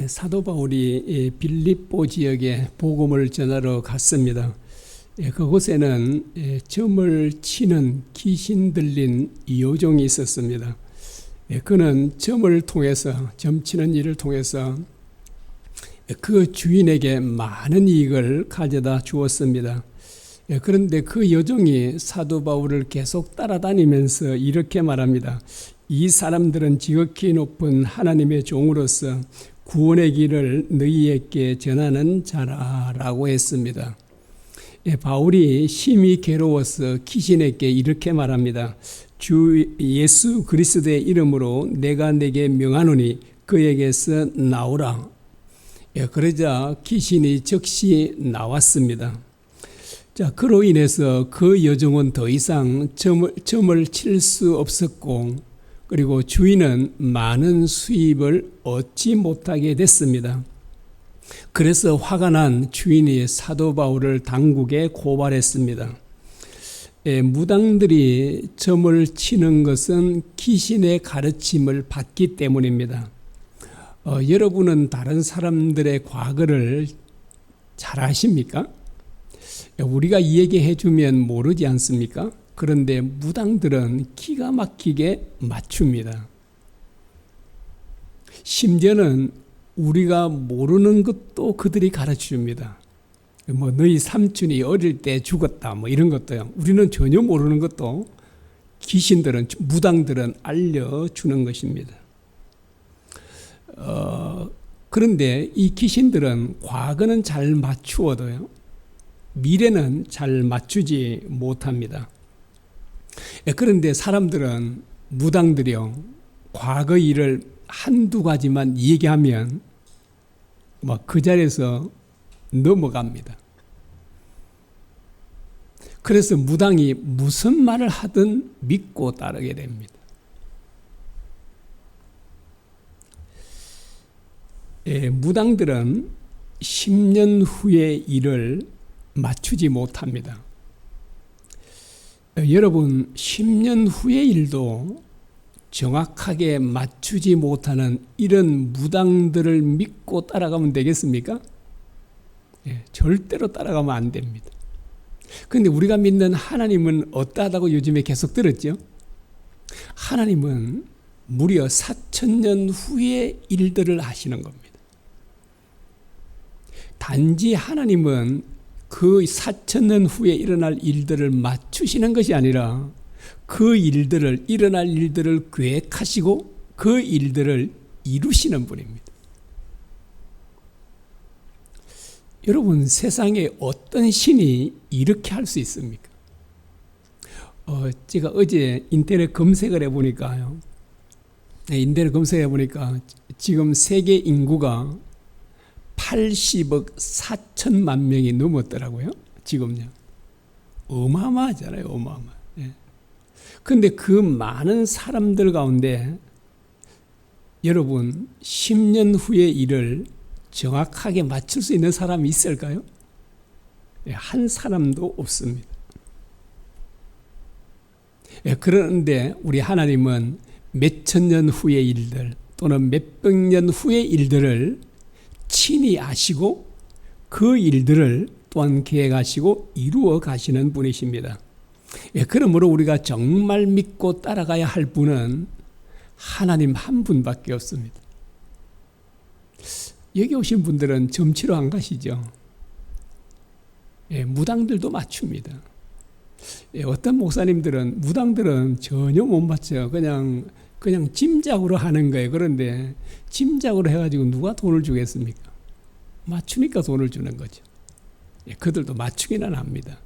사도 바울이 빌립보 지역에 복음을 전하러 갔습니다. 그곳에는 점을 치는 귀신 들린 여종이 있었습니다. 그는 점을 통해서, 점 치는 일을 통해서 그 주인에게 많은 이익을 가져다 주었습니다. 그런데 그 여종이 사도 바울을 계속 따라다니면서 이렇게 말합니다. 이 사람들은 지극히 높은 하나님의 종으로서 구원의 길을 너희에게 전하는 자라라고 했습니다. 바울이 심히 괴로워서 귀신에게 이렇게 말합니다. 주 예수 그리스도의 이름으로 내가 내게 명하노니 그에게서 나오라. 그러자 귀신이 즉시 나왔습니다. 자, 그로 인해서 그 여종은 더 이상 점을 칠 수 없었고, 그리고 주인은 많은 수입을 얻지 못하게 됐습니다. 그래서 화가 난 주인이 사도 바울을 당국에 고발했습니다. 무당들이 점을 치는 것은 귀신의 가르침을 받기 때문입니다. 여러분은 다른 사람들의 과거를 잘 아십니까? 우리가 이야기해 주면 모르지 않습니까? 그런데 무당들은 기가 막히게 맞춥니다. 심지어는 우리가 모르는 것도 그들이 가르쳐 줍니다. 너희 삼촌이 어릴 때 죽었다, 이런 것도요. 우리는 전혀 모르는 것도 귀신들은, 무당들은 알려주는 것입니다. 그런데 이 귀신들은 과거는 잘 맞추어도요, 미래는 잘 맞추지 못합니다. 그런데 사람들은, 무당들이요, 과거 일을 한두 가지만 얘기하면 그 자리에서 넘어갑니다. 그래서 무당이 무슨 말을 하든 믿고 따르게 됩니다. 무당들은 10년 후의 일을 맞추지 못합니다. 여러분, 10년 후의 일도 정확하게 맞추지 못하는 이런 무당들을 믿고 따라가면 되겠습니까? 절대로 따라가면 안 됩니다. 그런데 우리가 믿는 하나님은 어떠하다고 요즘에 계속 들었죠? 하나님은 무려 4,000년 후의 일들을 하시는 겁니다. 단지 하나님은 그 4,000년 후에 일어날 일들을 맞추시는 것이 아니라 그 일들을, 일어날 일들을 계획하시고 그 일들을 이루시는 분입니다. 여러분, 세상에 어떤 신이 이렇게 할 수 있습니까? 제가 어제 인터넷 검색을 해보니까요. 지금 세계 인구가 80억 4천만 명이 넘었더라고요. 지금요. 어마어마하잖아요. 어마어마. 그런데 그 많은 사람들 가운데 여러분, 10년 후의 일을 정확하게 맞출 수 있는 사람이 있을까요? 한 사람도 없습니다. 그런데 우리 하나님은 몇천 년 후의 일들 또는 몇백 년 후의 일들을 친히 아시고 그 일들을 또한 계획하시고 이루어 가시는 분이십니다. 그러므로 우리가 정말 믿고 따라가야 할 분은 하나님 한 분밖에 없습니다. 여기 오신 분들은 점치러 안 가시죠? 무당들도 맞춥니다. 어떤 목사님들은, 무당들은 전혀 못 맞춰요. 그냥 짐작으로 하는 거예요. 그런데 짐작으로 해가지고 누가 돈을 주겠습니까? 맞추니까 돈을 주는 거죠. 그들도 맞추기는 합니다.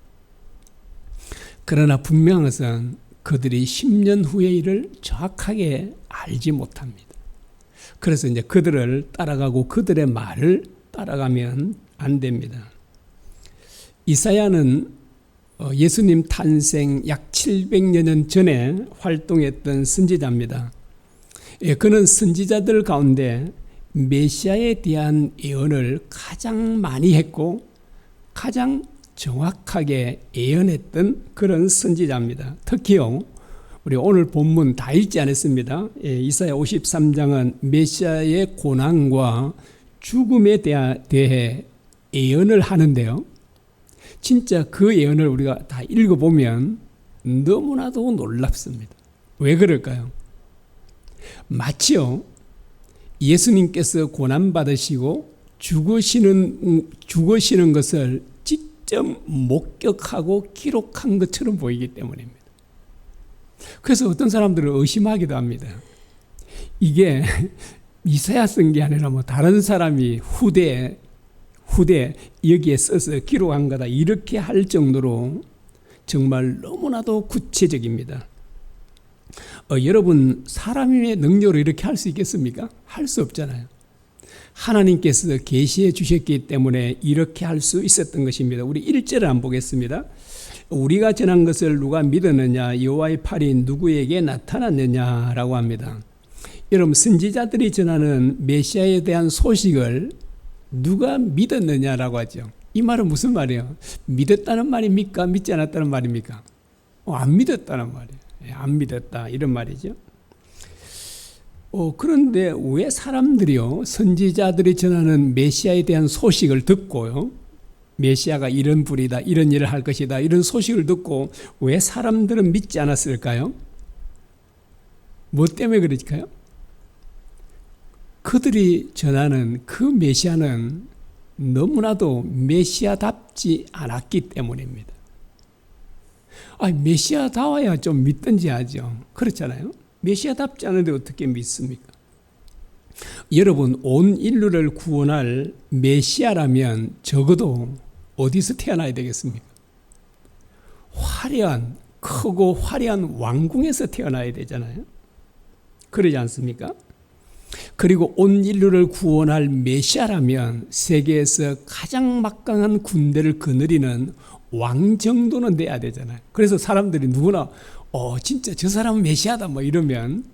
그러나 분명한 것은 그들이 10년 후의 일을 정확하게 알지 못합니다. 그래서 이제 그들을 따라가고 그들의 말을 따라가면 안 됩니다. 이사야는 예수님 탄생 약 700여 년 전에 활동했던 선지자입니다. 그는 선지자들 가운데 메시아에 대한 예언을 가장 많이 했고 가장 정확하게 예언했던 그런 선지자입니다. 특히요, 우리 오늘 본문 다 읽지 않았습니다. 이사야 53장은 메시아의 고난과 죽음에 대해 예언을 하는데요. 진짜 그 예언을 우리가 다 읽어보면 너무나도 놀랍습니다. 왜 그럴까요? 마치요, 예수님께서 고난받으시고 죽으시는 것을 직접 목격하고 기록한 것처럼 보이기 때문입니다. 그래서 어떤 사람들은 의심하기도 합니다. 이게 이사야 쓴 게 아니라 뭐 다른 사람이 후대 여기에 써서 기록한 거다, 이렇게 할 정도로 정말 너무나도 구체적입니다. 여러분, 사람의 능력으로 이렇게 할 수 있겠습니까? 할 수 없잖아요. 하나님께서 계시해 주셨기 때문에 이렇게 할 수 있었던 것입니다. 우리 1절을 한번 보겠습니다. 우리가 전한 것을 누가 믿었느냐? 여호와의 팔이 누구에게 나타났느냐라고 합니다. 여러분, 선지자들이 전하는 메시아에 대한 소식을 누가 믿었느냐라고 하죠. 이 말은 무슨 말이에요? 믿었다는 말입니까? 믿지 않았다는 말입니까? 안 믿었다는 말이에요. 안 믿었다, 이런 말이죠. 그런데 왜 사람들이요, 선지자들이 전하는 메시아에 대한 소식을 듣고요, 메시아가 이런 분이다, 이런 일을 할 것이다, 이런 소식을 듣고 왜 사람들은 믿지 않았을까요? 뭐 때문에 그럴까요? 그들이 전하는 그 메시아는 너무나도 메시아답지 않았기 때문입니다. 메시아다워야 좀 믿든지 하죠. 그렇잖아요. 메시아답지 않은데 어떻게 믿습니까? 여러분, 온 인류를 구원할 메시아라면 적어도 어디서 태어나야 되겠습니까? 크고 화려한 왕궁에서 태어나야 되잖아요. 그러지 않습니까? 그리고 온 인류를 구원할 메시아라면 세계에서 가장 막강한 군대를 거느리는 왕 정도는 돼야 되잖아요. 그래서 사람들이 누구나 진짜 저 사람은 메시아다 뭐 이러면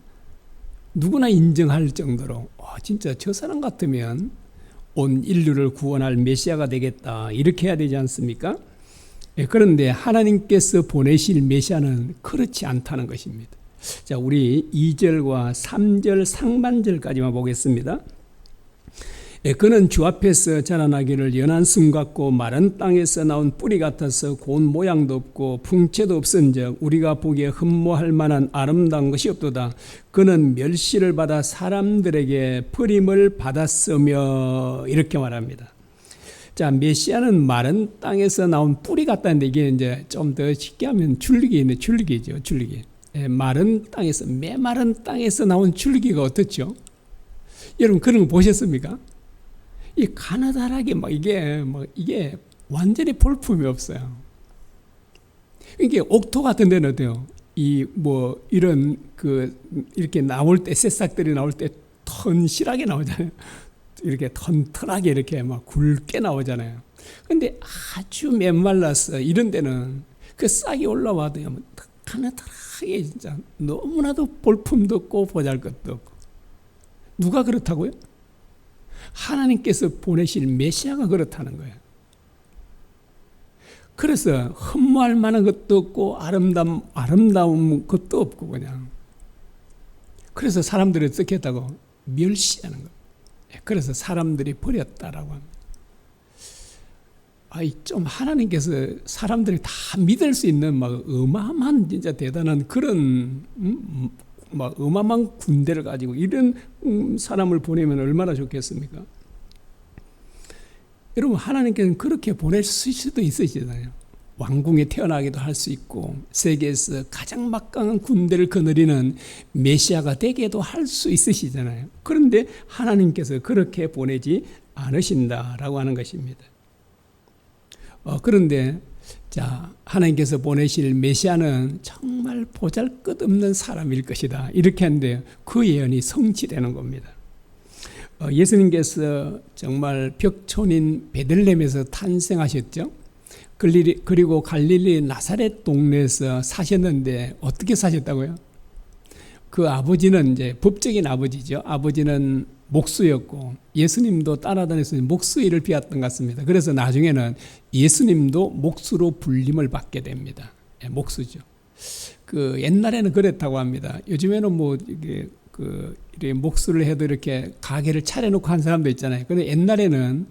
누구나 인정할 정도로 진짜 저 사람 같으면 온 인류를 구원할 메시아가 되겠다, 이렇게 해야 되지 않습니까? 그런데 하나님께서 보내실 메시아는 그렇지 않다는 것입니다. 자, 우리 2절과 3절 상반절까지만 보겠습니다. 그는 주 앞에서 자라나기를 연한 순 같고 마른 땅에서 나온 뿌리 같아서 고운 모양도 없고 풍채도 없은즉 우리가 보기에 흠모할 만한 아름다운 것이 없도다. 그는 멸시를 받아 사람들에게 버림을 받았으며, 이렇게 말합니다. 자, 메시아는 마른 땅에서 나온 뿌리 같다는데, 이게 이제 좀 더 쉽게 하면 줄기죠. 줄기. 마른 땅에서, 메마른 땅에서 나온 줄기가 어떻죠? 여러분, 그런 거 보셨습니까? 이 가느다랗게 이게 완전히 볼품이 없어요. 이게 옥토 같은 데는 어때요? 이런 이렇게 나올 때, 새싹들이 나올 때 턴실하게 나오잖아요. 이렇게 턴턴하게 이렇게 막 굵게 나오잖아요. 근데 아주 메말라서 이런 데는 그 싹이 올라와도 가느다랗게 진짜 너무나도 볼품도 없고 보잘것도 없고. 누가 그렇다고요? 하나님께서 보내실 메시아가 그렇다는 거예요. 그래서 흠모할 만한 것도 없고 아름다운 것도 없고 그냥. 그래서 사람들이 어떻게 했다고? 멸시하는 거예요. 그래서 사람들이 버렸다라고 합니다. 좀 하나님께서 사람들이 다 믿을 수 있는 어마어마한 진짜 대단한 그런 어마어마한 군대를 가지고 이런 사람을 보내면 얼마나 좋겠습니까? 여러분, 하나님께서는 그렇게 보낼 수도 있으시잖아요. 왕궁에 태어나기도 할 수 있고 세계에서 가장 막강한 군대를 거느리는 메시아가 되게도 할 수 있으시잖아요. 그런데 하나님께서 그렇게 보내지 않으신다라고 하는 것입니다. 그런데 하나님께서 보내실 메시아는 정말 보잘것없는 사람일 것이다, 이렇게 하는데 그 예언이 성취되는 겁니다. 예수님께서 정말 벽촌인 베들레헴에서 탄생하셨죠. 그리고 갈릴리 나사렛 동네에서 사셨는데 어떻게 사셨다고요? 그 아버지는 이제 법적인 아버지죠. 아버지는 목수였고 예수님도 따라다녀서 목수 일을 배웠던 것 같습니다. 그래서 나중에는 예수님도 목수로 불림을 받게 됩니다. 목수죠. 그 옛날에는 그랬다고 합니다. 요즘에는 뭐 이게 이렇게 목수를 해도 이렇게 가게를 차려놓고 한 사람도 있잖아요. 근데 옛날에는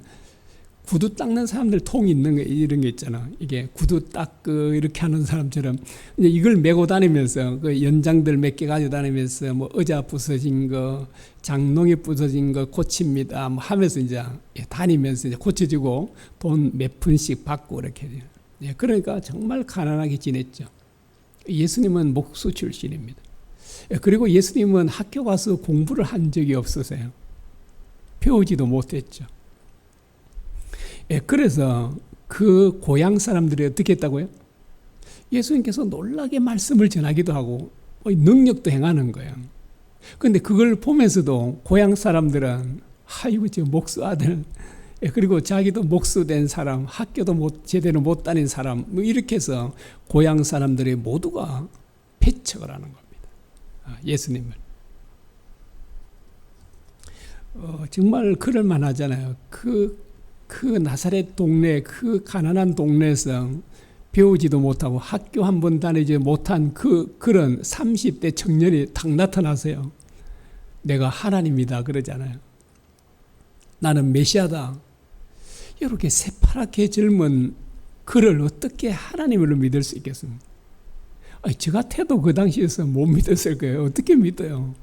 구두 닦는 사람들 통 있는 거 이런 게 있잖아. 이게 구두 닦고 이렇게 하는 사람처럼 이제 이걸 메고 다니면서 그 연장들 몇 개 가지고 다니면서 뭐 의자 부서진 거, 장롱이 부서진 거 고칩니다. 뭐 하면서 이제 다니면서 이제 고쳐주고 돈 몇 푼씩 받고 이렇게 돼요. 예, 그러니까 정말 가난하게 지냈죠. 예수님은 목수 출신입니다. 예, 그리고 예수님은 학교 가서 공부를 한 적이 없으세요. 배우지도 못했죠. 예, 그래서 그 고향 사람들이 어떻게 했다고요? 예수님께서 놀라게 말씀을 전하기도 하고 능력도 행하는 거예요. 그런데 그걸 보면서도 고향 사람들은 아이고 저 목수 아들, 예, 그리고 자기도 목수된 사람, 학교도 제대로 못 다닌 사람, 뭐 이렇게 해서 고향 사람들이 모두가 배척을 하는 겁니다. 예수님을. 정말 그럴 만하잖아요. 그 나사렛 동네, 그 가난한 동네에서 배우지도 못하고 학교 한 번 다니지 못한 그런 30대 청년이 딱 나타나세요. 내가 하나님이다 그러잖아요. 나는 메시아다. 이렇게 새파랗게 젊은 그를 어떻게 하나님으로 믿을 수 있겠습니까? 저 같아도 그 당시에서 못 믿었을 거예요. 어떻게 믿어요?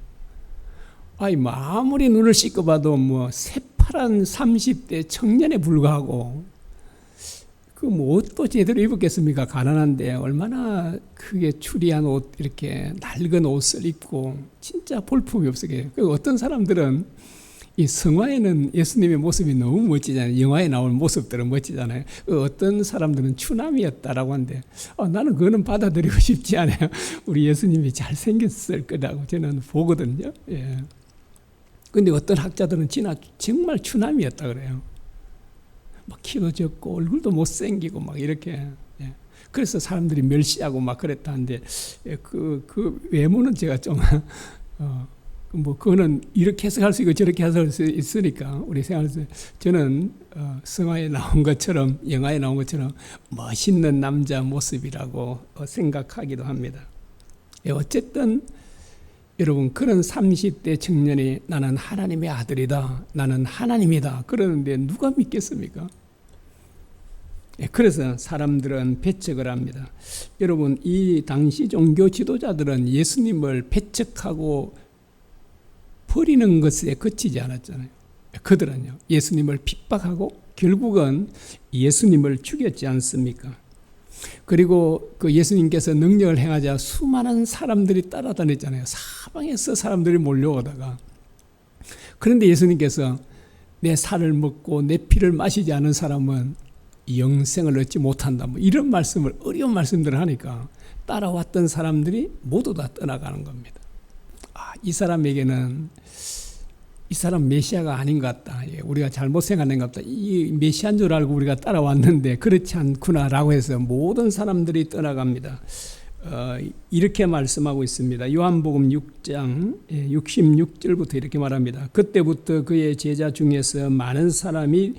뭐 아무리 눈을 씻고봐도 뭐 새파란 30대 청년에 불과하고 그 뭐 옷도 제대로 입었겠습니까? 가난한데 얼마나 크게 추리한 옷 이렇게 낡은 옷을 입고 진짜 볼품이 없었게. 그 어떤 사람들은 이 성화에는 예수님의 모습이 너무 멋지잖아요. 영화에 나올 모습들은 멋지잖아요. 어떤 사람들은 추남이었다라고 하는데 나는 그거는 받아들이고 싶지 않아요. 우리 예수님이 잘생겼을 거라고 저는 보거든요. 예. 근데 어떤 학자들은 정말 추남이었다 그래요. 막 키도 적고 얼굴도 못생기고 막 이렇게. 예. 그래서 사람들이 멸시하고 막 그랬다는데 그 외모는 제가 좀 뭐 그거는 이렇게 해석할 수 있고 저렇게 해석할 수 있으니까 우리 생각해서 저는 성화에 나온 것처럼 영화에 나온 것처럼 멋있는 남자 모습이라고 생각하기도 합니다. 예, 어쨌든 여러분 그런 30대 청년이 나는 하나님의 아들이다. 나는 하나님이다. 그러는데 누가 믿겠습니까? 예, 그래서 사람들은 배척을 합니다. 여러분 이 당시 종교 지도자들은 예수님을 배척하고 버리는 것에 그치지 않았잖아요. 그들은요 예수님을 핍박하고 결국은 예수님을 죽였지 않습니까? 그리고 그 예수님께서 능력을 행하자 수많은 사람들이 따라다녔잖아요. 사방에서 사람들이 몰려오다가. 그런데 예수님께서 내 살을 먹고 내 피를 마시지 않은 사람은 영생을 얻지 못한다. 뭐 이런 말씀을 어려운 말씀들을 하니까 따라왔던 사람들이 모두 다 떠나가는 겁니다. 이 사람에게는 이 사람 메시아가 아닌 것 같다. 우리가 잘못 생각한 것 같다. 이 메시아인 줄 알고 우리가 따라왔는데 그렇지 않구나라고 해서 모든 사람들이 떠나갑니다. 이렇게 말씀하고 있습니다. 요한복음 6장 66절부터 이렇게 말합니다. 그때부터 그의 제자 중에서 많은 사람이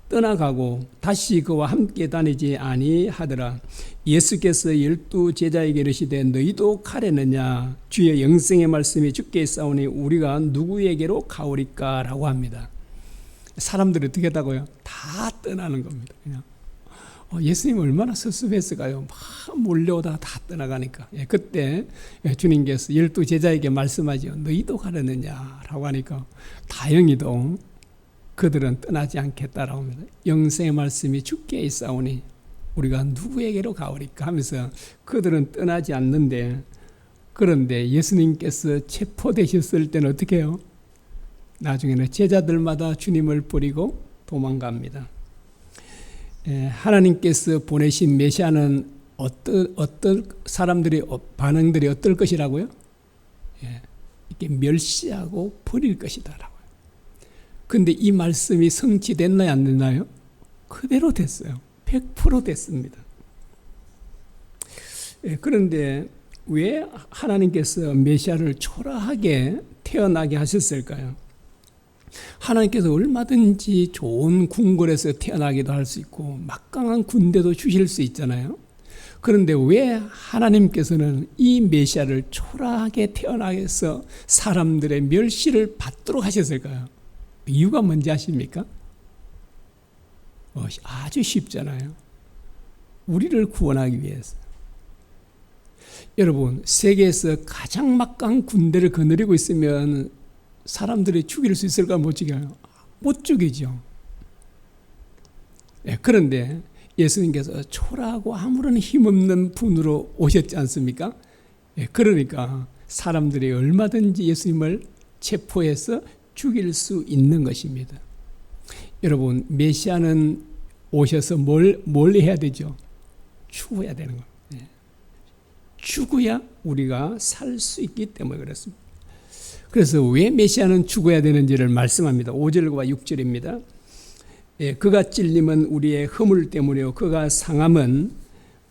떠나가고 다시 그와 함께 다니지 아니하더라. 예수께서 12 제자에게 이르시되 너희도 가려느냐? 주의 영생의 말씀이 주께 있사오니 우리가 누구에게로 가오리까? 라고 합니다. 사람들이 어떻게 했다고요? 다 떠나는 겁니다. 그냥. 예수님 얼마나 섭섭했을까요? 막 몰려오다가 다 떠나가니까. 그때 주님께서 12 제자에게 말씀하죠. 너희도 가려느냐? 라고 하니까 다행히도 그들은 떠나지 않겠다라고 합니다. 영생의 말씀이 주께 있사오니 우리가 누구에게로 가오리까 하면서 그들은 떠나지 않는데, 그런데 예수님께서 체포되셨을 때는 어떻게 해요? 나중에는 제자들마다 주님을 버리고 도망갑니다. 하나님께서 보내신 메시아는 어떤 사람들의 반응들이 어떨 것이라고요? 이렇게 멸시하고 버릴 것이다라고. 근데 이 말씀이 성취됐나요? 안 됐나요? 그대로 됐어요. 100% 됐습니다. 그런데 왜 하나님께서 메시아를 초라하게 태어나게 하셨을까요? 하나님께서 얼마든지 좋은 궁궐에서 태어나기도 할 수 있고 막강한 군대도 주실 수 있잖아요. 그런데 왜 하나님께서는 이 메시아를 초라하게 태어나게 해서 사람들의 멸시를 받도록 하셨을까요? 이유가 뭔지 아십니까? 아주 쉽잖아요. 우리를 구원하기 위해서. 여러분, 세계에서 가장 막강한 군대를 거느리고 있으면 사람들이 죽일 수 있을까? 못 죽여요? 못 죽이죠. 그런데 예수님께서 초라하고 아무런 힘없는 분으로 오셨지 않습니까? 그러니까 사람들이 얼마든지 예수님을 체포해서 죽일 수 있는 것입니다. 여러분, 메시아는 오셔서 뭘 해야 되죠? 죽어야 되는 겁니다. 죽어야 우리가 살 수 있기 때문에 그렇습니다. 그래서 왜 메시아는 죽어야 되는지를 말씀합니다. 5절과 6절입니다. 그가 찔림은 우리의 허물 때문이요 그가 상함은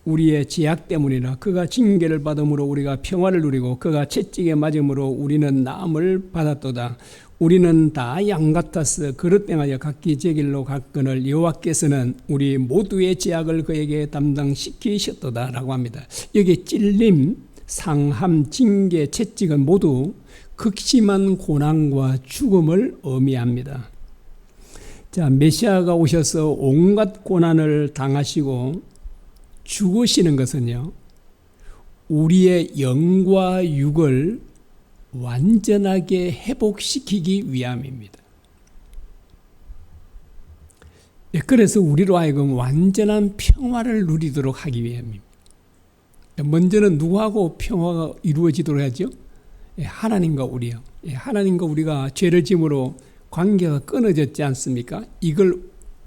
우리의 죄악 때문이라. 그가 징계를 받음으로 우리가 평화를 누리고 그가 채찍에 맞음으로 우리는 나음을 받았도다. 우리는 다 양 같아서 그릇됨하여 각기 제 길로 갔거늘 여호와께서는 우리 모두의 죄악을 그에게 담당시키셨도다 라고 합니다. 여기 찔림, 상함, 징계, 채찍은 모두 극심한 고난과 죽음을 의미합니다. 자, 메시아가 오셔서 온갖 고난을 당하시고 죽으시는 것은요, 우리의 영과 육을 완전하게 회복시키기 위함입니다. 그래서 우리로 하여금 완전한 평화를 누리도록 하기 위함입니다. 먼저는 누구하고 평화가 이루어지도록 하죠? 하나님과 우리요. 하나님과 우리가 죄를 지음으로 관계가 끊어졌지 않습니까? 이걸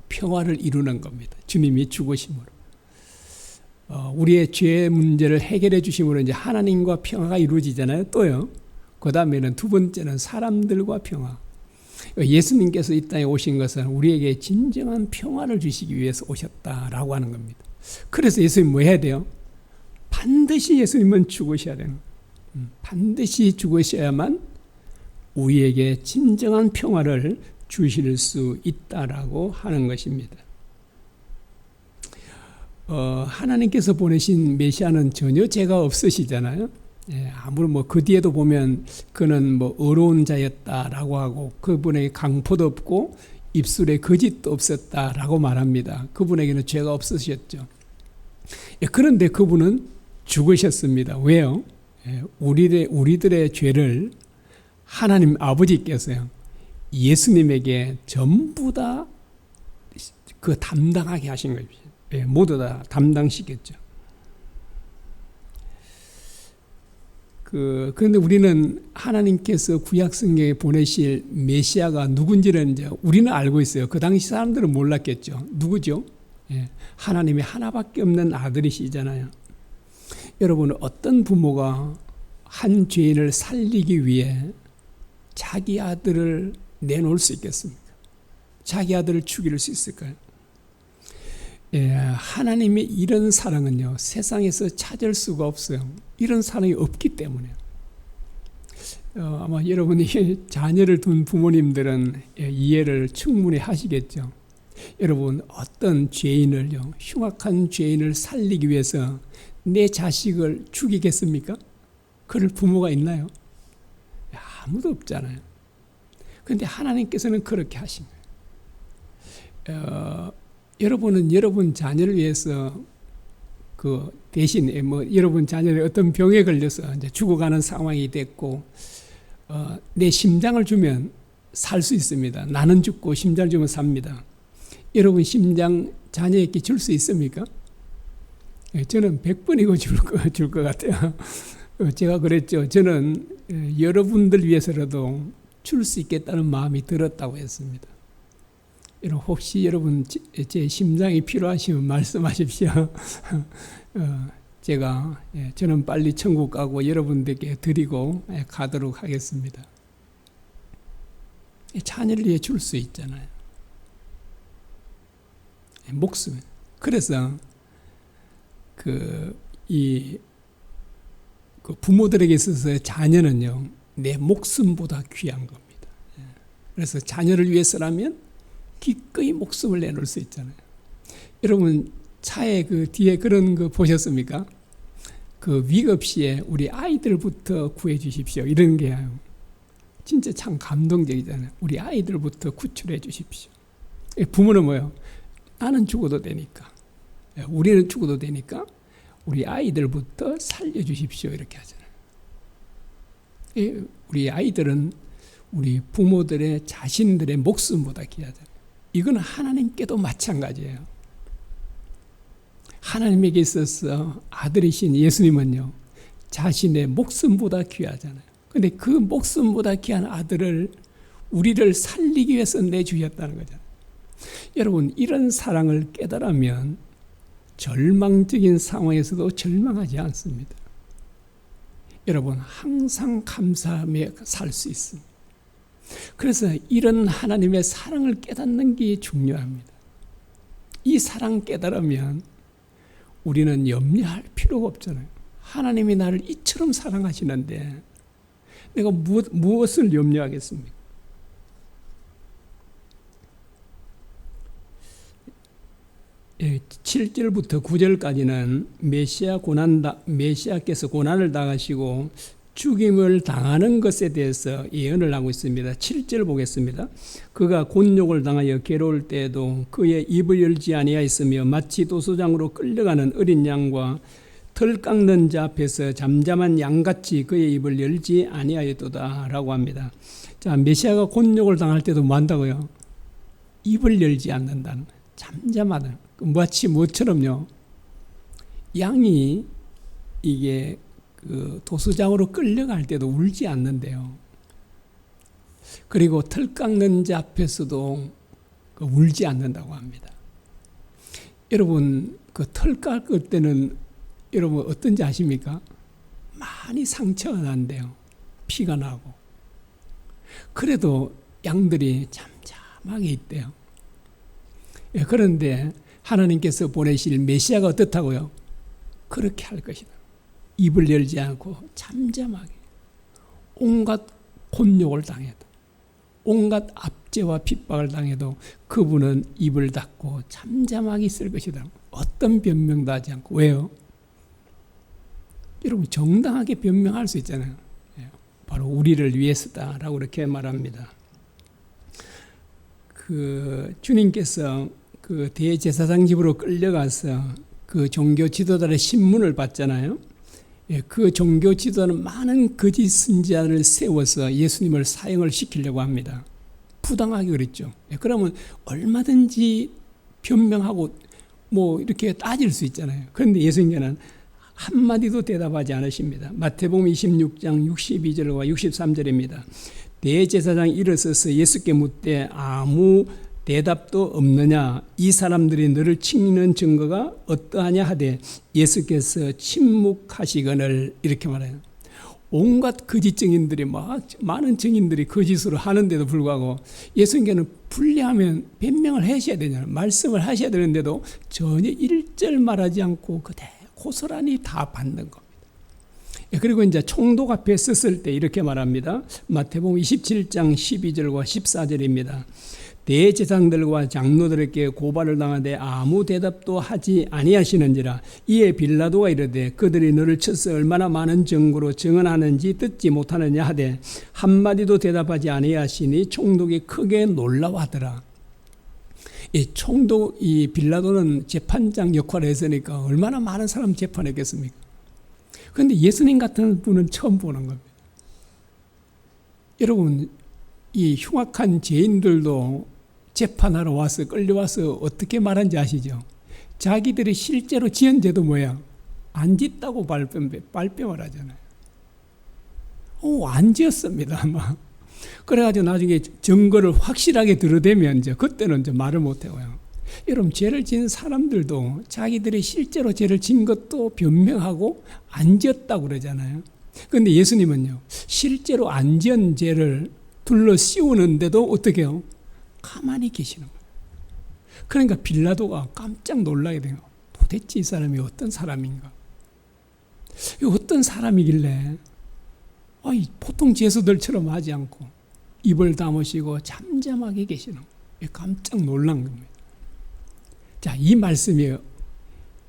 평화를 이루는 겁니다. 주님이 죽으심으로. 우리의 죄 문제를 해결해 주심으로 이제 하나님과 평화가 이루어지잖아요. 또요. 그 다음에는 두 번째는 사람들과 평화. 예수님께서 이 땅에 오신 것은 우리에게 진정한 평화를 주시기 위해서 오셨다라고 하는 겁니다. 그래서 예수님 뭐 해야 돼요? 반드시 예수님은 죽으셔야 되는 거예요. 반드시 죽으셔야만 우리에게 진정한 평화를 주실 수 있다라고 하는 것입니다. 하나님께서 보내신 메시아는 전혀 죄가 없으시잖아요. 아무런 그 뒤에도 보면 그는 어려운 자였다라고 하고 그분에게 강포도 없고 입술에 거짓도 없었다라고 말합니다. 그분에게는 죄가 없으셨죠. 그런데 그분은 죽으셨습니다. 왜요? 우리들의 죄를 하나님 아버지께서요, 예수님에게 전부 다 그 담당하게 하신 거죠. 모두 다 담당시켰죠. 그런데 우리는 하나님께서 구약 성경에 보내실 메시아가 누군지는 이제 우리는 알고 있어요. 그 당시 사람들은 몰랐겠죠. 누구죠? 하나님의 하나밖에 없는 아들이시잖아요. 여러분, 어떤 부모가 한 죄인을 살리기 위해 자기 아들을 내놓을 수 있겠습니까? 자기 아들을 죽일 수 있을까요? 하나님의 이런 사랑은요, 세상에서 찾을 수가 없어요. 이런 사랑이 없기 때문에. 아마 여러분이 자녀를 둔 부모님들은 이해를 충분히 하시겠죠. 여러분, 어떤 죄인을요, 흉악한 죄인을 살리기 위해서 내 자식을 죽이겠습니까? 그럴 부모가 있나요? 아무도 없잖아요. 그런데 하나님께서는 그렇게 하신 거예요. 여러분은 여러분 자녀를 위해서 대신 여러분 자녀의 어떤 병에 걸려서 이제 죽어가는 상황이 됐고, 내 심장을 주면 살 수 있습니다. 나는 죽고 심장을 주면 삽니다. 여러분 심장 자녀에게 줄 수 있습니까? 저는 100번이고 줄 것 같아요. 제가 그랬죠. 저는 여러분들 위해서라도 줄 수 있겠다는 마음이 들었다고 했습니다. 여러분, 혹시 여러분 제 심장이 필요하시면 말씀하십시오. 저는 빨리 천국 가고 여러분들께 드리고 가도록 하겠습니다. 자녀를 위해 줄 수 있잖아요. 목숨. 그래서 부모들에게 있어서 자녀는요, 내 목숨보다 귀한 겁니다. 그래서 자녀를 위해서라면 기꺼이 목숨을 내놓을 수 있잖아요. 여러분, 차에 그 뒤에 그런 거 보셨습니까? 그 위급시에 우리 아이들부터 구해 주십시오. 이런 게요. 진짜 참 감동적이잖아요. 우리 아이들부터 구출해 주십시오. 부모는 뭐예요? 나는 죽어도 되니까. 우리는 죽어도 되니까 우리 아이들부터 살려 주십시오. 이렇게 하잖아요. 우리 아이들은 우리 부모들의 자신들의 목숨보다 귀하잖아요. 이건 하나님께도 마찬가지예요. 하나님에게 있어서 아들이신 예수님은요, 자신의 목숨보다 귀하잖아요. 근데 그 목숨보다 귀한 아들을 우리를 살리기 위해서 내주셨다는 거잖아요. 여러분, 이런 사랑을 깨달으면 절망적인 상황에서도 절망하지 않습니다. 여러분, 항상 감사하며 살 수 있습니다. 그래서 이런 하나님의 사랑을 깨닫는 게 중요합니다. 이 사랑 깨달으면 우리는 염려할 필요가 없잖아요. 하나님이 나를 이처럼 사랑하시는데 내가 무엇을 염려하겠습니까? 예, 7절부터 9절까지는 메시아께서 고난을 당하시고 죽임을 당하는 것에 대해서 예언을 하고 있습니다. 7절 보겠습니다. 그가 곤욕을 당하여 괴로울 때에도 그의 입을 열지 아니하였으며 마치 도소장으로 끌려가는 어린 양과 털 깎는 자 앞에서 잠잠한 양같이 그의 입을 열지 아니하였도다 라고 합니다. 자, 메시아가 곤욕을 당할 때도 뭐 한다고요? 입을 열지 않는다는 거예요. 잠잠하다. 마치 뭐처럼요? 양이 이게 그 도수장으로 끌려갈 때도 울지 않는데요. 그리고 털 깎는 자 앞에서도 울지 않는다고 합니다. 여러분, 그 털 깎을 때는 여러분 어떤지 아십니까? 많이 상처가 난대요. 피가 나고. 그래도 양들이 잠잠하게 있대요. 그런데 하나님께서 보내실 메시아가 어떻다고요? 그렇게 할 것이다. 입을 열지 않고 잠잠하게 온갖 곤욕을 당해도 온갖 압제와 핍박을 당해도 그분은 입을 닫고 잠잠하게 있을 것이다. 어떤 변명도 하지 않고. 왜요? 여러분, 정당하게 변명할 수 있잖아요. 바로 우리를 위해서다라고 이렇게 말합니다. 그 주님께서 그 대제사장 집으로 끌려가서 그 종교 지도자의 신문을 받잖아요. 그 종교 지도자는 많은 거짓 선지자를 세워서 예수님을 사형을 시키려고 합니다. 부당하게 그랬죠. 그러면 얼마든지 변명하고 뭐 이렇게 따질 수 있잖아요. 그런데 예수님께는 한마디도 대답하지 않으십니다. 마태복음 26장 62절과 63절입니다. 대제사장이 일어서서 예수께 묻되 아무 대답도 없느냐? 이 사람들이 너를 치는 증거가 어떠하냐 하되 예수께서 침묵하시거늘 이렇게 말해요. 온갖 거짓 증인들이 많은 증인들이 거짓으로 하는데도 불구하고 예수님께는 불리하면 변명을 하셔야 되잖아요. 말씀을 하셔야 되는데도 전혀 일절 말하지 않고 그대로 고스란히 다 받는 겁니다. 그리고 이제 총독 앞에 섰을 때 이렇게 말합니다. 마태복음 27장 12절과 14절입니다. 대제사장들과 장로들에게 고발을 당하되 아무 대답도 하지 아니하시는지라. 이에 빌라도가 이르되 그들이 너를 쳐서 얼마나 많은 증거로 증언하는지 듣지 못하느냐 하되 한마디도 대답하지 아니하시니 총독이 크게 놀라워하더라. 이 빌라도는 재판장 역할을 했으니까 얼마나 많은 사람 재판했겠습니까? 그런데 예수님 같은 분은 처음 보는 겁니다. 여러분, 이 흉악한 죄인들도 재판하러 와서 끌려와서 어떻게 말한지 아시죠? 자기들이 실제로 지은 죄도 뭐야? 안 짓다고 발뺌을 하잖아요. 안 지었습니다. 아마. 그래가지고 나중에 증거를 확실하게 들어대면 이제 그때는 이제 말을 못해요. 여러분, 죄를 지은 사람들도 자기들이 실제로 죄를 지은 것도 변명하고 안 지었다고 그러잖아요. 그런데 예수님은요, 실제로 안 지은 죄를 둘러 씌우는데도 어떻게 해요? 가만히 계시는 거예요. 그러니까 빌라도가 깜짝 놀라게 돼요. 도대체 이 사람이 어떤 사람인가? 어떤 사람이길래 보통 죄수들처럼 하지 않고 입을 다무시고 잠잠하게 계시는 거예요. 깜짝 놀란 겁니다. 자, 이 말씀이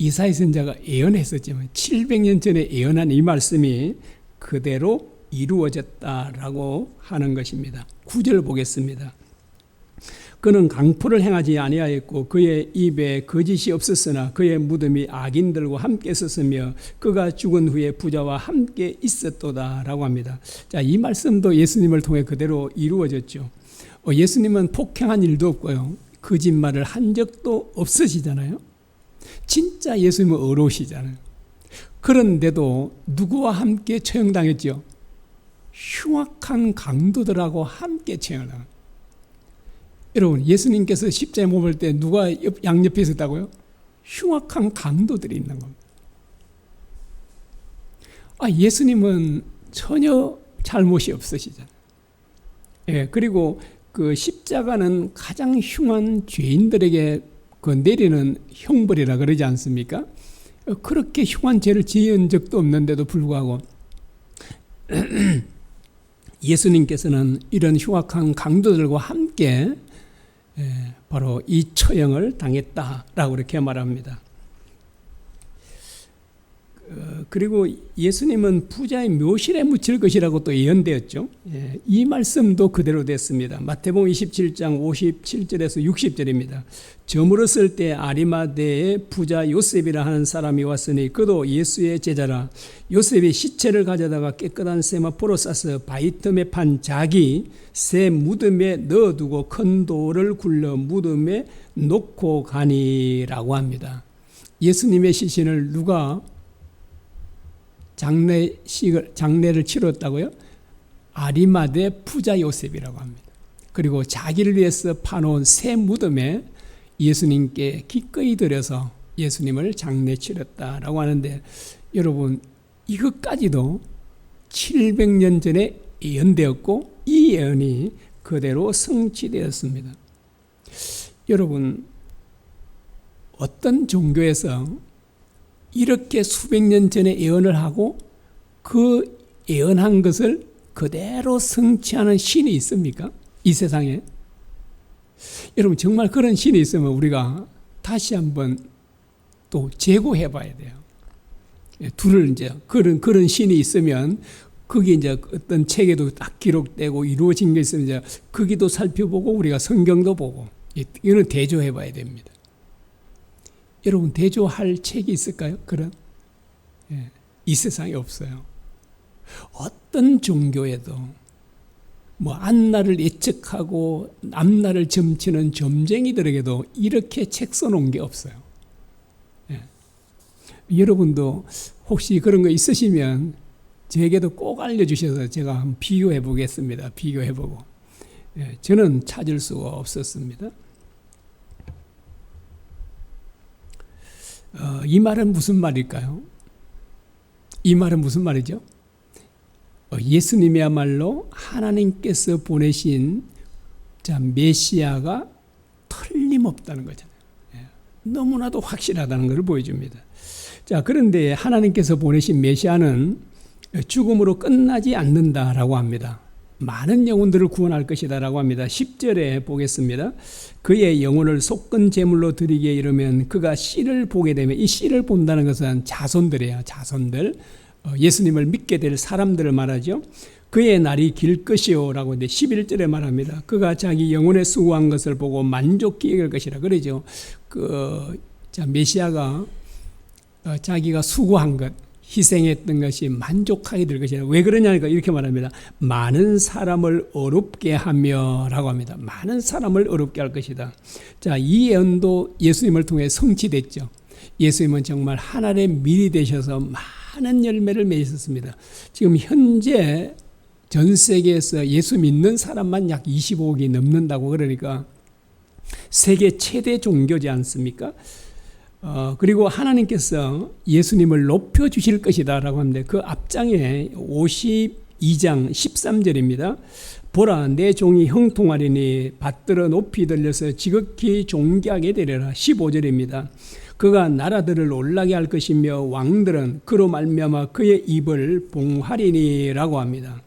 이사야 선지자가 예언했었지만 700년 전에 예언한 이 말씀이 그대로 이루어졌다라고 하는 것입니다. 9절 보겠습니다. 그는 강포를 행하지 아니하였고 그의 입에 거짓이 없었으나 그의 무덤이 악인들과 함께 섰으며 그가 죽은 후에 부자와 함께 있었도다라고 합니다. 자, 이 말씀도 예수님을 통해 그대로 이루어졌죠. 예수님은 폭행한 일도 없고요. 거짓말을 한 적도 없으시잖아요. 진짜 예수님은 어려우시잖아요. 그런데도 누구와 함께 처형당했죠? 흉악한 강도들하고 함께 처형당합니다. 여러분, 예수님께서 십자가에 못 박을 때 누가 양옆에 있었다고요? 흉악한 강도들이 있는 겁니다. 예수님은 전혀 잘못이 없으시잖아요. 예, 그리고 그 십자가는 가장 흉한 죄인들에게 그 내리는 형벌이라 그러지 않습니까? 그렇게 흉한 죄를 지은 적도 없는데도 불구하고 예수님께서는 이런 흉악한 강도들과 함께 바로 이 처형을 당했다라고 이렇게 말합니다. 그리고 예수님은 부자의 묘실에 묻힐 것이라고 또 예언되었죠. 이 말씀도 그대로 됐습니다. 마태복음 27장 57절에서 60절입니다. 저물었을 때 아리마대에 부자 요셉이라 하는 사람이 왔으니 그도 예수의 제자라. 요셉이 시체를 가져다가 깨끗한 세마포로 싸서 바위 틈에 판 자기 새 무덤에 넣어두고 큰 돌을 굴러 무덤에 놓고 가니라고 합니다. 예수님의 시신을 누가 장례를 치렀다고요? 아리마대 부자 요셉이라고 합니다. 그리고 자기를 위해서 파놓은 새 무덤에 예수님께 기꺼이 드려서 예수님을 장례 치렀다라고 하는데, 여러분, 이것까지도 700년 전에 예언되었고 이 예언이 그대로 성취되었습니다. 여러분, 어떤 종교에서 이렇게 수백 년 전에 예언을 하고 그 예언한 것을 그대로 성취하는 신이 있습니까? 이 세상에. 여러분, 정말 그런 신이 있으면 우리가 다시 한번 또 재고해 봐야 돼요. 둘을 이제 그런 신이 있으면 거기 이제 어떤 책에도 딱 기록되고 이루어진 게 있으면 이제 거기도 살펴보고 우리가 성경도 보고 이거는 대조해 봐야 됩니다. 여러분, 대조할 책이 있을까요? 그런? 이 세상에 없어요. 어떤 종교에도 뭐 안날을 예측하고 앞날을 점치는 점쟁이들에게도 이렇게 책 써놓은 게 없어요. 여러분도 혹시 그런 거 있으시면 제게도 꼭 알려주셔서 제가 한번 비교해 보겠습니다. 비교해 보고. 저는 찾을 수가 없었습니다. 이 말은 무슨 말일까요? 이 말은 무슨 말이죠? 예수님이야말로 하나님께서 보내신 메시아가 틀림없다는 거잖아요. 너무나도 확실하다는 것을 보여줍니다. 자, 그런데 하나님께서 보내신 메시아는 죽음으로 끝나지 않는다라고 합니다. 많은 영혼들을 구원할 것이다라고 합니다. 10절에 보겠습니다. 그의 영혼을 속건 제물로 드리기에 이르면 그가 씨를 보게 되면, 이 씨를 본다는 것은 자손들이에요. 자손들. 예수님을 믿게 될 사람들을 말하죠. 그의 날이 길 것이요 라고 11절에 말합니다. 그가 자기 영혼에 수고한 것을 보고 만족히 여길 것이라 그러죠. 메시아가 자기가 수고한 것, 희생했던 것이 만족하게 될 것이라. 왜 그러냐니까 이렇게 말합니다. 많은 사람을 어렵게 하며 라고 합니다. 많은 사람을 어렵게 할 것이다. 자, 이 예언도 예수님을 통해 성취됐죠. 예수님은 정말 하나님의 밀이 되셔서 많은 열매를 맺으셨습니다. 지금 현재 전 세계에서 예수 믿는 사람만 약 25억이 넘는다고 그러니까 세계 최대 종교지 않습니까? 그리고 하나님께서 예수님을 높여주실 것이다 라고 하는데 그 앞장에 52장 13절입니다. 보라, 내 종이 형통하리니 받들어 높이 들려서 지극히 존귀하게 되리라. 15절입니다. 그가 나라들을 올라게 할 것이며 왕들은 그로 말미암아 그의 입을 봉하리니 라고 합니다.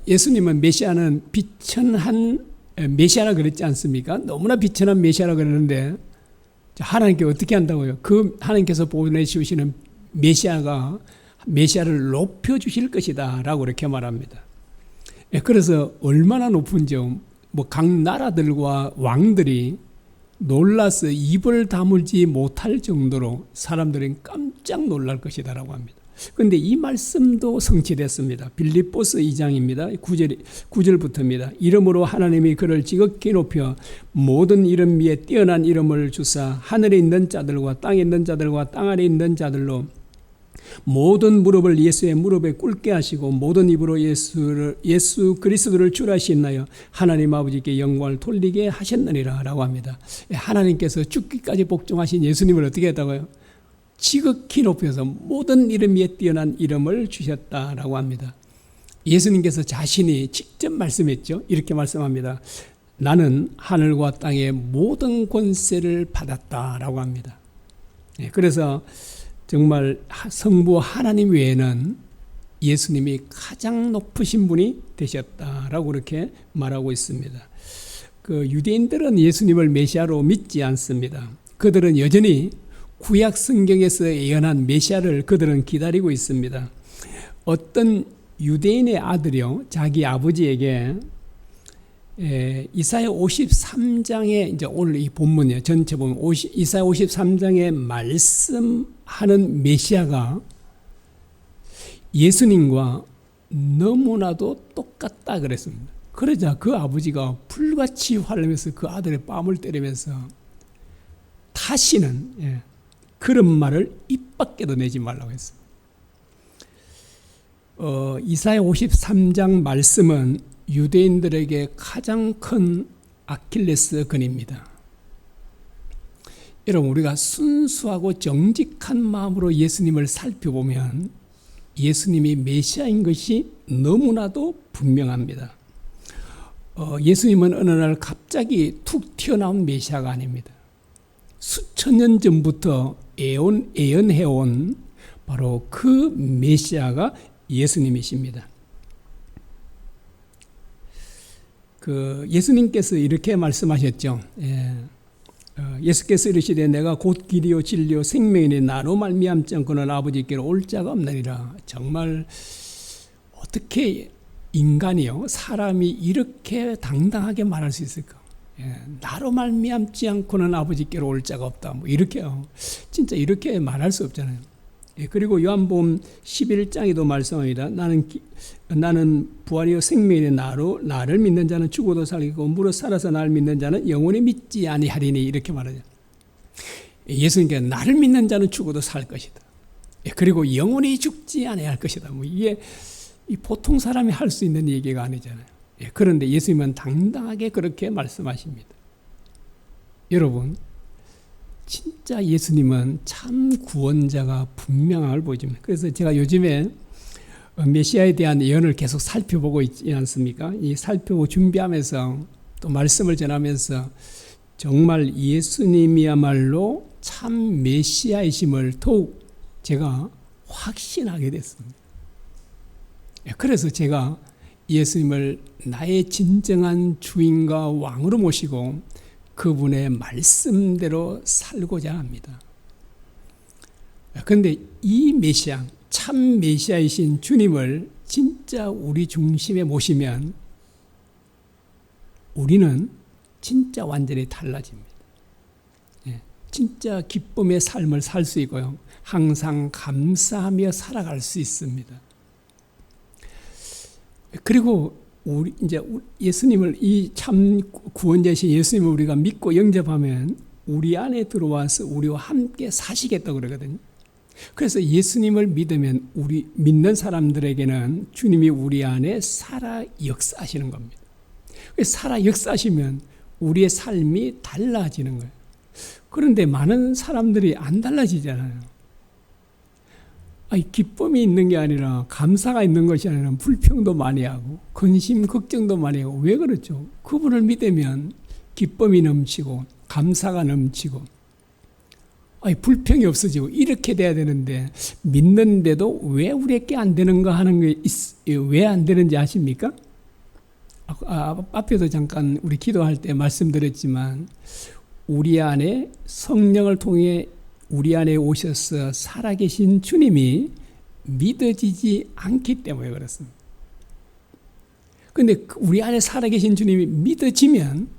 예수님은 메시아는 비천한 메시아라 그랬지 않습니까? 너무나 비천한 메시아라 그러는데 하나님께 어떻게 한다고요? 그 하나님께서 보내주시는 메시아를 높여주실 것이다 라고 이렇게 말합니다. 그래서 얼마나 높은지요. 각 나라들과 왕들이 놀라서 입을 다물지 못할 정도로 사람들은 깜짝 놀랄 것이다 라고 합니다. 그런데 이 말씀도 성취됐습니다. 빌립보서 2장입니다. 9절부터입니다. 이름으로 하나님이 그를 지극히 높여 모든 이름 위에 뛰어난 이름을 주사 하늘에 있는 자들과 땅에 있는 자들과 땅 아래 있는 자들로 모든 무릎을 예수의 무릎에 꿇게 하시고 모든 입으로 예수 그리스도를 주라 하시나요 하나님 아버지께 영광을 돌리게 하셨느니라 라고 합니다. 하나님께서 죽기까지 복종하신 예수님을 어떻게 했다고요? 지극히 높여서 모든 이름 위에 뛰어난 이름을 주셨다라고 합니다. 예수님께서 자신이 직접 말씀했죠. 이렇게 말씀합니다. 나는 하늘과 땅의 모든 권세를 받았다라고 합니다. 그래서 정말 성부 하나님 외에는 예수님이 가장 높으신 분이 되셨다라고 그렇게 말하고 있습니다. 유대인들은 예수님을 메시아로 믿지 않습니다. 그들은 여전히 구약 성경에서 예언한 메시아를 그들은 기다리고 있습니다. 어떤 유대인의 아들이요, 자기 아버지에게 이사야 53장에 이제 오늘 이 본문이요, 전체 보면 이사야 53장에 말씀하는 메시아가 예수님과 너무나도 똑같다 그랬습니다. 그러자 그 아버지가 불같이 화를 내면서 그 아들의 뺨을 때리면서 다시는 그런 말을 입 밖에도 내지 말라고 했습니다. 이사야 53장 말씀은 유대인들에게 가장 큰 아킬레스 건입니다. 여러분, 우리가 순수하고 정직한 마음으로 예수님을 살펴보면 예수님이 메시아인 것이 너무나도 분명합니다. 예수님은 어느 날 갑자기 툭 튀어나온 메시아가 아닙니다. 수천 년 전부터 예언해온 바로 그 메시아가 예수님이십니다. 예수님께서 이렇게 말씀하셨죠. 예수께서 이르시되 내가 곧 길이요 진리요 생명이니 나로 말미암지 않고는 아버지께로 올 자가 없느니라. 정말 어떻게 인간이요, 사람이 이렇게 당당하게 말할 수 있을까? 나로 말미암지 않고는 아버지께로 올 자가 없다. 이렇게요. 진짜 이렇게 말할 수 없잖아요. 그리고 요한복음 11장에도 말씀합니다. 나는 부활이요 생명이니 나를 믿는 자는 죽어도 살리고 무릇 살아서 나를 믿는 자는 영원히 믿지 아니하리니 이렇게 말하죠. 예수님께서 나를 믿는 자는 죽어도 살 것이다. 그리고 영원히 죽지 아니할 것이다. 이게 보통 사람이 할 수 있는 얘기가 아니잖아요. 그런데 예수님은 당당하게 그렇게 말씀하십니다. 여러분, 진짜 예수님은 참 구원자가 분명함을 보여줍니다. 그래서 제가 요즘에 메시아에 대한 예언을 계속 살펴보고 있지 않습니까? 이 살펴보고 준비하면서 또 말씀을 전하면서 정말 예수님이야말로 참 메시아이심을 더욱 제가 확신하게 됐습니다. 그래서 제가 예수님을 나의 진정한 주인과 왕으로 모시고 그분의 말씀대로 살고자 합니다. 그런데 이 메시아, 참 메시아이신 주님을 진짜 우리 중심에 모시면 우리는 진짜 완전히 달라집니다. 진짜 기쁨의 삶을 살 수 있고요. 항상 감사하며 살아갈 수 있습니다. 그리고 우리 이제 예수님을, 이 참 구원자이신 예수님을 우리가 믿고 영접하면 우리 안에 들어와서 우리와 함께 사시겠다고 그러거든요. 그래서 예수님을 믿으면 우리 믿는 사람들에게는 주님이 우리 안에 살아 역사하시는 겁니다. 살아 역사하시면 우리의 삶이 달라지는 거예요. 그런데 많은 사람들이 안 달라지잖아요. 기쁨이 있는 게 아니라, 감사가 있는 것이 아니라 불평도 많이 하고 근심 걱정도 많이 하고. 왜 그렇죠? 그분을 믿으면 기쁨이 넘치고 감사가 넘치고 불평이 없어지고 이렇게 돼야 되는데, 믿는데도 왜 우리에게 안 되는가 하는 게 왜 안 되는지 아십니까? 앞에도 잠깐 우리 기도할 때 말씀드렸지만 우리 안에 성령을 통해 우리 안에 오셔서 살아계신 주님이 믿어지지 않기 때문에 그렇습니다. 그런데 우리 안에 살아계신 주님이 믿어지면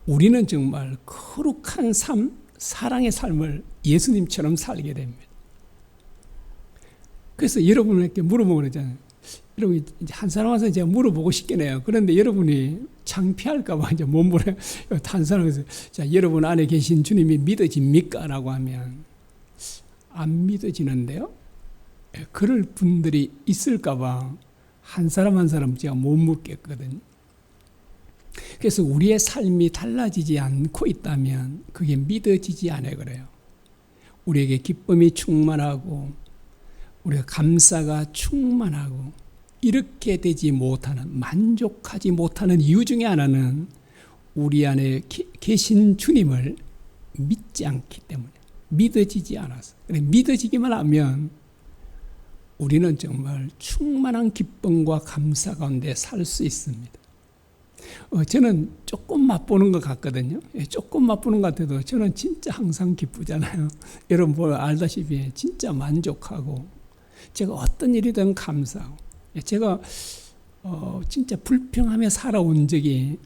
우리는 정말 거룩한 삶, 사랑의 삶을 예수님처럼 살게 됩니다. 그래서 여러분에게 물어보고 그러잖아요. 여러분, 이제 한 사람 와서 제가 물어보고 싶겠네요. 그런데 여러분이 창피할까봐 이제 못 물어요. 한 사람에서, 자, 여러분 안에 계신 주님이 믿어집니까? 라고 하면, 안 믿어지는데요? 그럴 분들이 있을까봐 한 사람 한 사람 제가 못 묻겠거든요. 그래서 우리의 삶이 달라지지 않고 있다면 그게 믿어지지 않아요. 그래요. 우리에게 기쁨이 충만하고, 우리가 감사가 충만하고, 이렇게 되지 못하는, 만족하지 못하는 이유 중에 하나는 우리 안에 계신 주님을 믿지 않기 때문에, 믿어지지 않아서. 믿어지기만 하면 우리는 정말 충만한 기쁨과 감사 가운데 살 수 있습니다. 저는 조금 맛보는 것 같거든요. 조금 맛보는 것 같아도 저는 진짜 항상 기쁘잖아요. 여러분 알다시피 진짜 만족하고, 제가 어떤 일이든 감사하고, 제가 진짜 불평하며 살아온 적이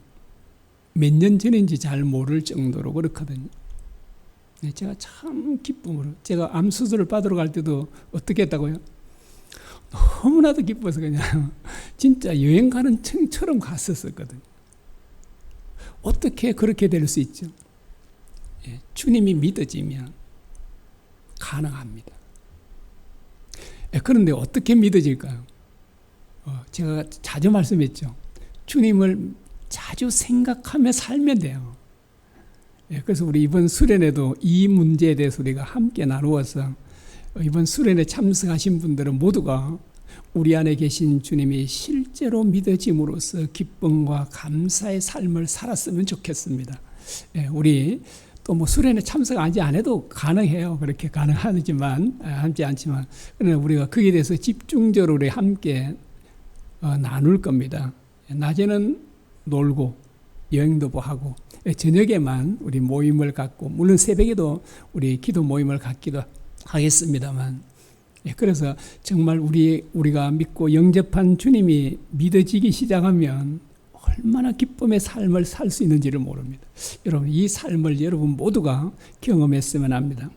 몇 년 전인지 잘 모를 정도로 그렇거든요. 제가 참 기쁨으로, 제가 암 수술을 받으러 갈 때도 어떻게 했다고요? 너무나도 기뻐서 그냥 진짜 여행 가는 층처럼 갔었거든요. 어떻게 그렇게 될 수 있죠? 주님이 믿어지면 가능합니다. 그런데 어떻게 믿어질까요? 제가 자주 말씀했죠. 주님을 자주 생각하며 살면 돼요. 그래서 우리 이번 수련회도 이 문제에 대해서 우리가 함께 나누어서 이번 수련회 참석하신 분들은 모두가 우리 안에 계신 주님이 실제로 믿어짐으로써 기쁨과 감사의 삶을 살았으면 좋겠습니다. 우리 또 뭐 수련회 참석하지 않아도 가능해요. 그렇게 가능하지만 하지 않지만, 그러나 우리가 거기에 대해서 집중적으로 우리 함께 나눌 겁니다. 낮에는 놀고 여행도 하고, 저녁에만 우리 모임을 갖고, 물론 새벽에도 우리 기도 모임을 갖기도 하겠습니다만, 그래서 정말 우리가 믿고 영접한 주님이 믿어지기 시작하면 얼마나 기쁨의 삶을 살 수 있는지를 모릅니다. 여러분, 이 삶을 여러분 모두가 경험했으면 합니다.